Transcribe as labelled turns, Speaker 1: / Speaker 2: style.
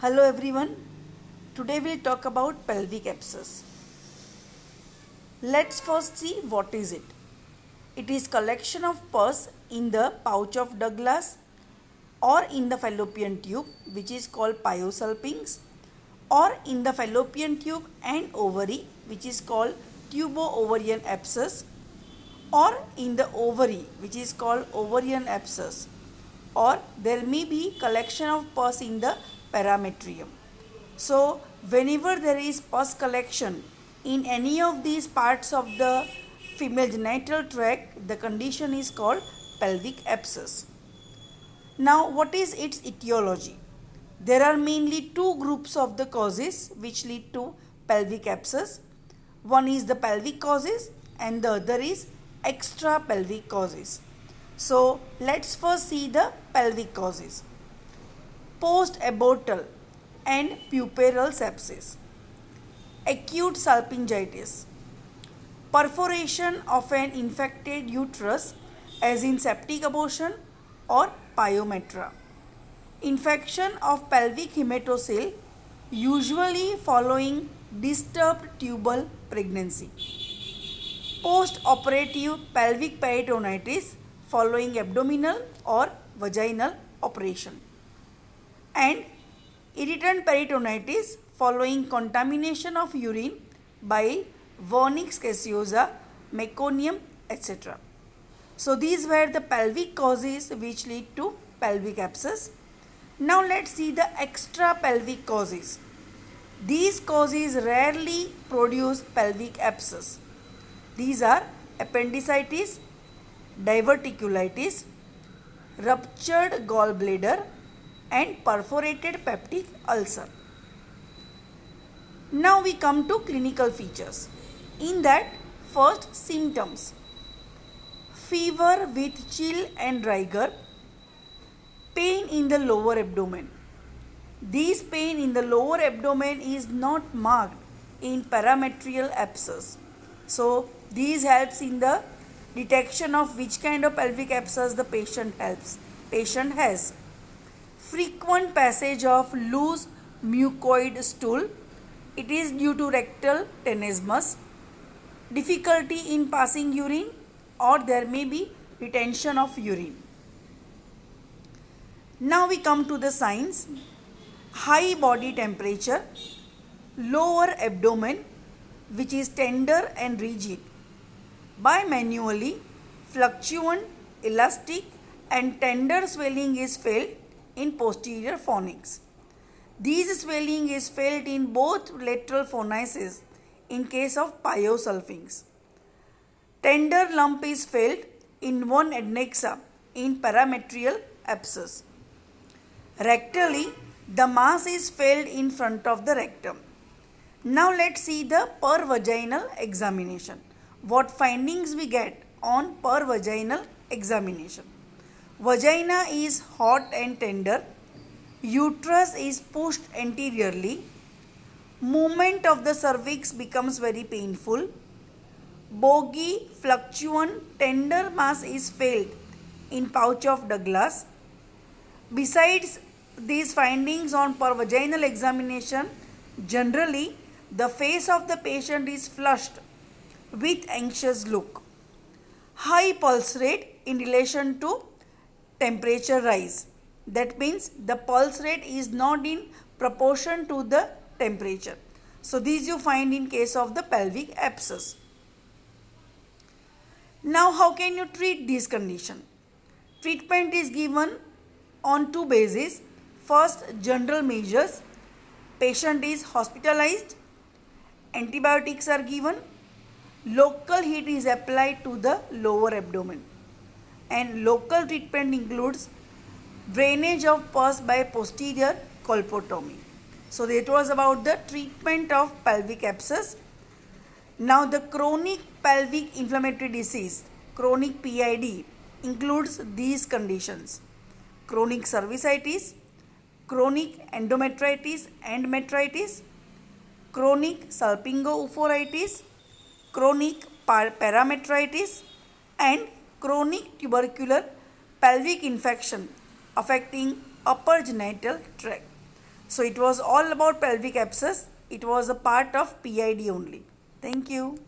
Speaker 1: Hello everyone. Today we'll talk about pelvic abscess. Let's first see what is it. It is collection of pus in the pouch of Douglas or in the fallopian tube, which is called pyosalpinx, or in the fallopian tube and ovary, which is called tubo-ovarian abscess, or in the ovary, which is called ovarian abscess, or there may be collection of pus in the parametrium. So whenever there is pus collection in any of these parts of the female genital tract, the condition is called pelvic abscess. Now what is its etiology? There are mainly two groups of the causes which lead to pelvic abscess. One is the pelvic causes and the other is extra pelvic causes. So let's first see the pelvic causes. Post-abortal and puerperal sepsis, acute salpingitis, perforation of an infected uterus as in septic abortion or pyometra, infection of pelvic hematocele usually following disturbed tubal pregnancy, post-operative pelvic peritonitis following abdominal or vaginal operation, and irritant peritonitis following contamination of urine by Vernix gaseosa, meconium, etc. So these were the pelvic causes which lead to pelvic abscess. Now let's see the extra pelvic causes. These causes rarely produce pelvic abscess. These are appendicitis, diverticulitis, ruptured gallbladder, and perforated peptic ulcer. Now we come to clinical features. In that, first symptoms: fever with chill and rigor, pain in the lower abdomen. This pain in the lower abdomen is not marked in parametrial abscess. So these helps in the detection of which kind of pelvic abscess the patient has. Frequent passage of loose mucoid stool. It is due to rectal tenesmus, difficulty in passing urine, or there may be retention of urine. Now we come to the signs: high body temperature, lower abdomen which is tender and rigid, bimanually fluctuant, elastic, and tender swelling is felt in posterior fornix. This swelling is felt in both lateral fornices in case of pyosalpinx. Tender lump is felt in one adnexa in parametrial abscess. Rectally, the mass is felt in front of the rectum. Now let's see the pervaginal examination. What findings we get on pervaginal examination? Vagina is hot and tender. Uterus is pushed anteriorly. Movement of the cervix becomes very painful. Boggy, fluctuant, tender mass is felt in pouch of Douglas. Besides these findings on pervaginal examination, generally the face of the patient is flushed with anxious look. High pulse rate in relation to temperature rise. That means the pulse rate is not in proportion to the temperature. So these you find in case of the pelvic abscess. Now how can you treat this condition? Treatment is given on two bases. First, general measures. Patient is hospitalized. Antibiotics are given. Local heat is applied to the lower abdomen. And local treatment includes drainage of pus by posterior colpotomy. So that was about the treatment of pelvic abscess. Now the chronic pelvic inflammatory disease, chronic PID, includes these conditions: chronic cervicitis, chronic endometritis and metritis, chronic salpingo-ophoritis, chronic parametritis, and chronic tubercular pelvic infection affecting upper genital tract. So it was all about pelvic abscess. It was a part of PID only. Thank you.